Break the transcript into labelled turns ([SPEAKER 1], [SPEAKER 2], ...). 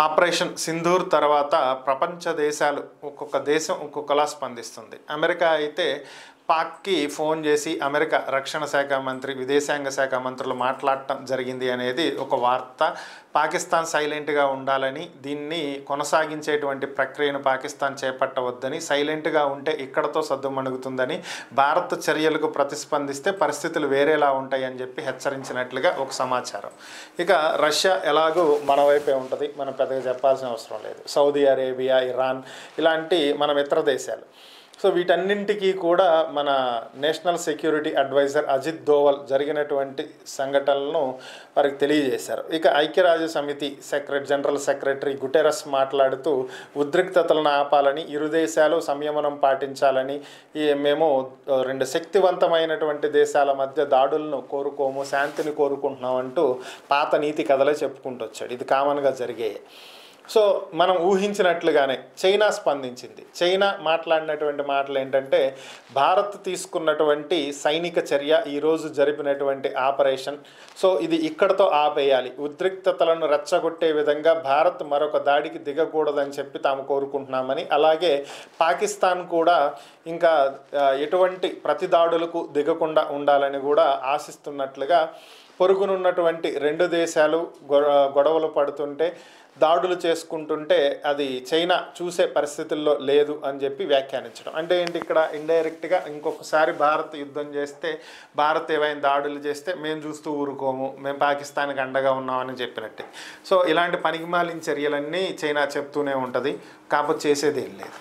[SPEAKER 1] Operation Sindoor తర్వాత ప్రపంచ దేశాలు ఒక్కొక్క దేశం ఒక్కొక్కలా స్పందిస్తుంది. అమెరికా అయితే పాక్కి ఫోన్ చేసి అమెరికా రక్షణ శాఖ మంత్రి, విదేశాంగ శాఖ మంత్రులు మాట్లాడటం జరిగింది అనేది ఒక వార్త. పాకిస్తాన్ సైలెంట్గా ఉండాలని, దీన్ని కొనసాగించేటువంటి ప్రక్రియను పాకిస్తాన్ చేపట్టవద్దని, సైలెంట్గా ఉంటే ఇక్కడతో సద్దుమణుగుతుందని, భారత్ చర్యలకు ప్రతిస్పందిస్తే పరిస్థితులు వేరేలా ఉంటాయని చెప్పి హెచ్చరించినట్లుగా ఒక సమాచారం. ఇక రష్యా ఎలాగూ మన వైపే ఉంటుంది, మనం పెద్దగా చెప్పాల్సిన అవసరం లేదు. సౌదీ అరేబియా, ఇరాన్ ఇలాంటి మన మిత్ర దేశాలు. సో వీటన్నింటికీ కూడా మన national security adviser Ajit Doval జరిగినటువంటి సంఘటనలను వారికి తెలియజేశారు. ఇక ఐక్యరాజ్య సమితి జనరల్ సెక్రటరీ గుటెరస్ మాట్లాడుతూ ఉద్రిక్తతలను ఆపాలని, ఇరు దేశాలు సంయమనం పాటించాలని, మేము రెండు శక్తివంతమైనటువంటి దేశాల మధ్య దాడులను కోరుకోము, శాంతిని కోరుకుంటున్నాం అంటూ పాత నీతి కథలే చెప్పుకుంటూ వచ్చాడు. ఇది కామన్గా జరిగాయి. సో మనం ఊహించినట్లుగానే చైనా స్పందించింది. చైనా మాట్లాడినటువంటి మాటలు ఏంటంటే, భారత్ తీసుకున్నటువంటి సైనిక చర్య, ఈరోజు జరిపినటువంటి ఆపరేషన్, సో ఇది ఇక్కడతో ఆపేయాలి, ఉద్రిక్తతలను రెచ్చగొట్టే విధంగా భారత్ మరొక దాడికి దిగకూడదని చెప్పి తాము కోరుకుంటున్నామని, అలాగే పాకిస్తాన్ కూడా ఇంకా ఎటువంటి ప్రతిదాడులకు దిగకుండా ఉండాలని కూడా ఆశిస్తున్నట్లుగా, పొరుగునున్నటువంటి రెండు దేశాలు గొడవలు పడుతుంటే, దాడులు చేసుకుంటుంటే అది చైనా చూసే పరిస్థితుల్లో లేదు అని చెప్పి వ్యాఖ్యానించడం. అంటే ఏంటి, ఇక్కడ ఇండైరెక్ట్గా ఇంకొకసారి భారత్ యుద్ధం చేస్తే, భారత్ ఏవైనా దాడులు చేస్తే మేము చూస్తూ ఊరుకోము, మేము పాకిస్తాన్కి అండగా ఉన్నామని చెప్పినట్టే. సో ఇలాంటి పనికిమాలిన చర్యలన్నీ చైనా చెప్తూనే ఉంటుంది, కాకపోతే చేసేది ఏం లేదు.